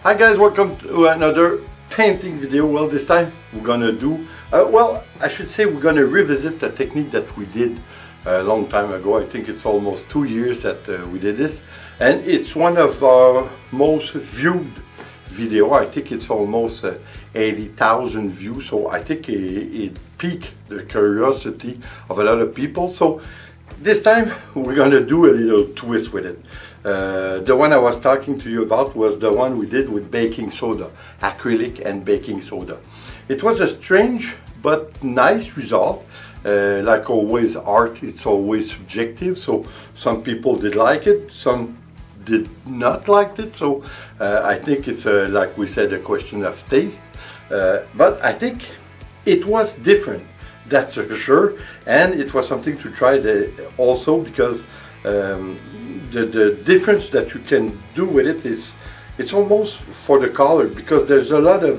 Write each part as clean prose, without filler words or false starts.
Hi guys, welcome to another painting video. Well, this time we're gonna do, I should say we're gonna revisit the technique that we did a long time ago. I think it's almost 2 years that we did this, and it's one of our most viewed video. I think it's almost 80,000 views, so I think it piqued the curiosity of a lot of people. So this time we're gonna do a little twist with it. The one I was talking to you about was the one we did with baking soda, acrylic and baking soda. It was a strange but nice result. Like always, art, it's always subjective, so some people did like it, some did not like it, so I think it's like we said, a question of taste, but I think it was different, that's for sure, and it was something to try also because the difference that you can do with it is it's almost for the color, because there's a lot of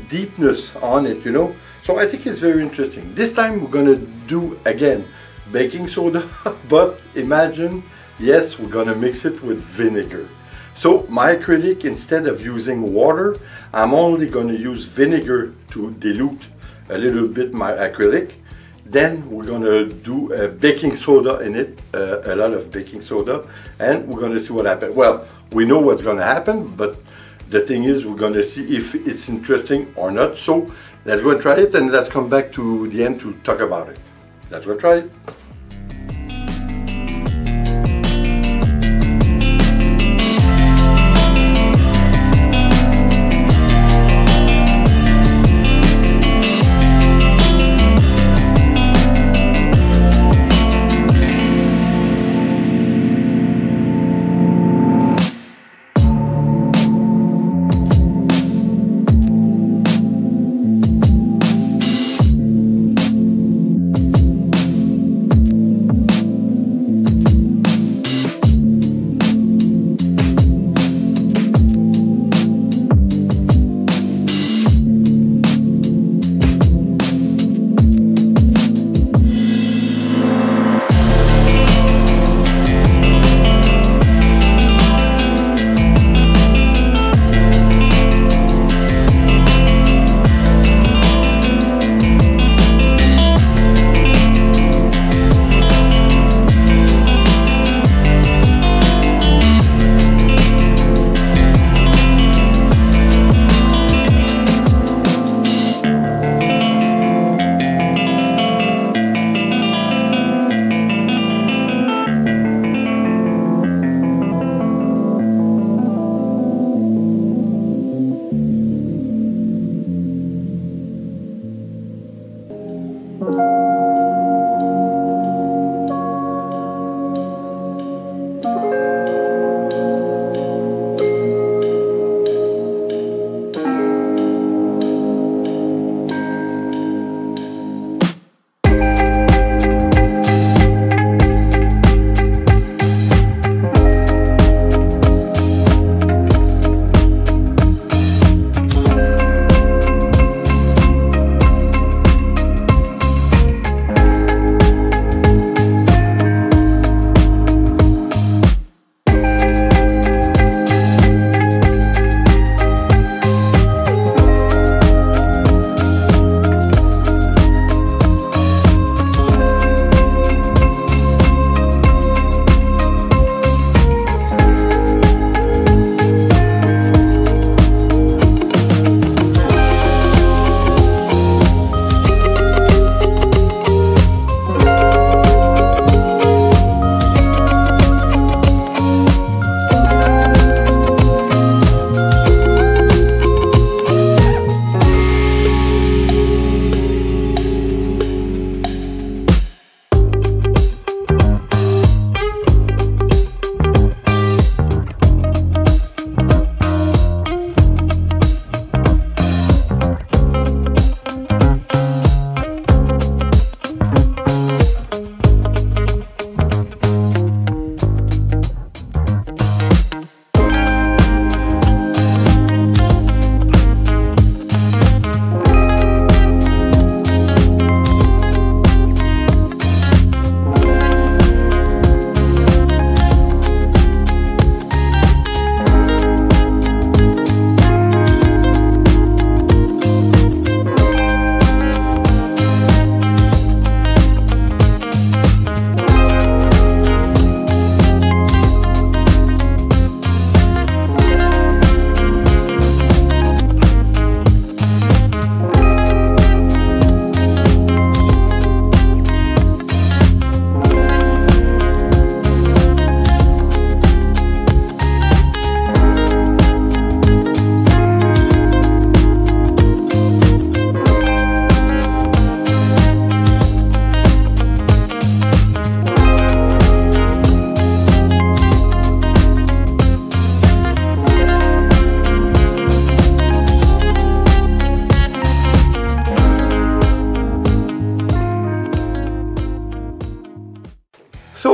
deepness on it, you know. So I think it's very interesting. This time we're gonna do again baking soda, but imagine, yes, we're gonna mix it with vinegar. So my acrylic, instead of using water, I'm only gonna use vinegar to dilute a little bit my acrylic. Then we're gonna do baking soda in it, a lot of baking soda, and we're gonna see what happens. Well, we know what's gonna happen, but the thing is, we're gonna see if it's interesting or not. So let's go and try it, and let's come back to the end to talk about it. Let's go try it.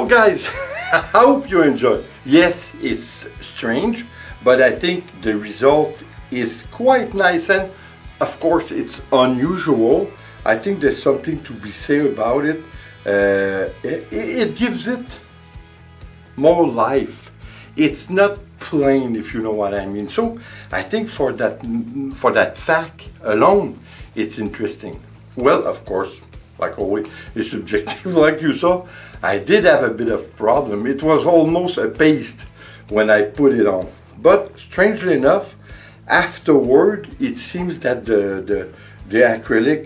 guys, I hope you enjoy. Yes, it's strange, but I think the result is quite nice, and of course it's unusual. I think there's something to be said about it. It gives it more life. It's not plain, if you know what I mean. So I think for that fact alone, it's interesting. Well, of course, like always, it's subjective. Like you saw, I did have a bit of problem. It was almost a paste when I put it on. But strangely enough, afterward, it seems that the acrylic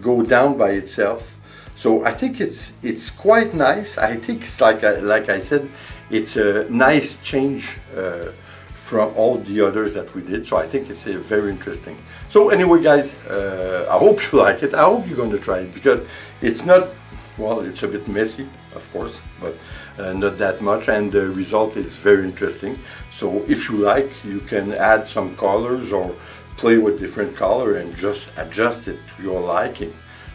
go down by itself. So I think it's quite nice. I think it's like I said, it's a nice change from all the others that we did. So I think it's very interesting. So anyway, guys, I hope you like it. I hope you're going to try it, because it's not, well, it's a bit messy, of course, but not that much, and the result is very interesting. So if you like, you can add some colors or play with different color and just adjust it to your liking.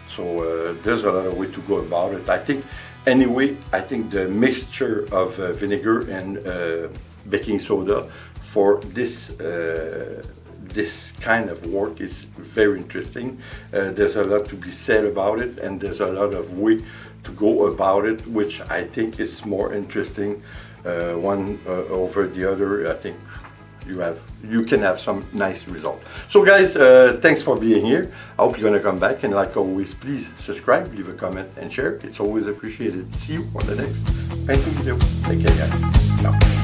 So there's a lot of way to go about it. I think, anyway, I think the mixture of vinegar and baking soda for this kind of work is very interesting. There's a lot to be said about it, and there's a lot of way to go about it, which I think is more interesting one over the other. I think you can have some nice result. So guys, thanks for being here. I hope you're gonna come back, and like always, please subscribe, leave a comment and share. It's always appreciated. See you on the next painting video. Take care, guys. Ciao.